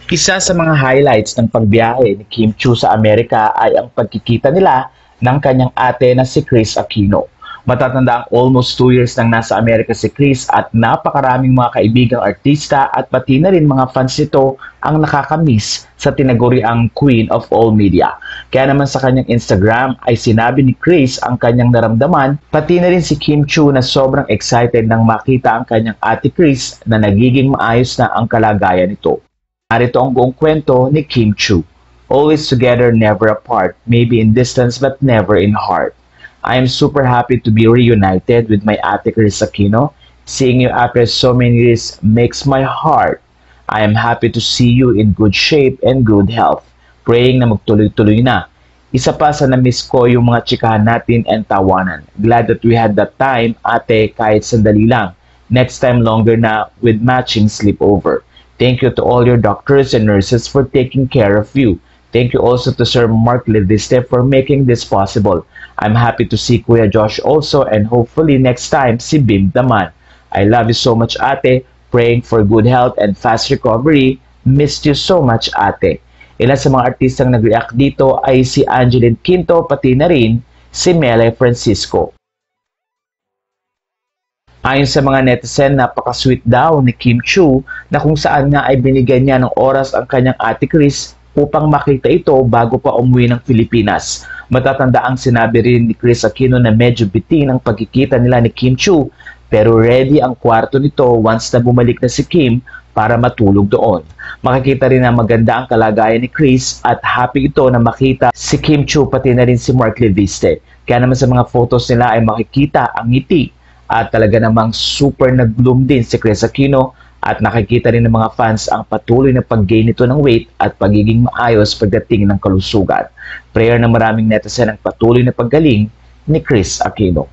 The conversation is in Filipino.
Isa sa mga highlights ng pagbiyahe ni Kim Chiu sa Amerika ay ang pagkikita nila ng kanyang ate na si Kris Aquino. Matatanda ang almost 2 years nang nasa Amerika si Kris at napakaraming mga kaibigang artista at pati na rin mga fans nito ang nakakamiss sa tinaguriang Queen of All Media. Kaya naman sa kanyang Instagram ay sinabi ni Kris ang kanyang naramdaman, pati na rin si Kim Chiu na sobrang excited nang makita ang kanyang ate Kris na nagiging maayos na ang kalagayan nito. Narito ang buong kwento ni Kim Chiu. Always together, never apart. Maybe in distance but never in heart. I am super happy to be reunited with my ate Kris Aquino. Seeing you after so many years makes my heart. I am happy to see you in good shape and good health. Praying na magtuloy-tuloy na. Isa pa sa na-miss ko yung mga chikahan natin and tawanan. Glad that we had that time, ate, kahit sandali lang. Next time longer na with matching sleepover. Thank you to all your doctors and nurses for taking care of you. Thank you also to Sir Mark Leviste for making this possible. I'm happy to see Kuya Josh also and hopefully next time si Bim naman. I love you so much ate. Praying for good health and fast recovery. Missed you so much ate. Ilan sa mga artistang nag-react dito ay si Angeline Quinto pati na rin si Mele Francisco. Ayon sa mga netizen, napaka-sweet daw ni Kim Chiu na kung saan nga ay binigyan niya ng oras ang kanyang ate Kris upang makita ito bago pa umuwi ng Pilipinas. Matatanda ang sinabi rin ni Kris Aquino na medyo bitin ang pagkikita nila ni Kim Chiu pero ready ang kwarto nito once na bumalik na si Kim para matulog doon. Makikita rin na maganda ang kalagayan ni Kris at happy ito na makita si Kim Chiu pati na rin si Mark Leviste. Kaya naman sa mga photos nila ay makikita ang ngiti at talaga namang super nag-bloom din si Kris Aquino at nakikita rin ng mga fans ang patuloy na pag-gain nito ng weight at pagiging maayos pagdating ng kalusugan. Prayer ng maraming netizen ang patuloy na paggaling ni Kris Aquino.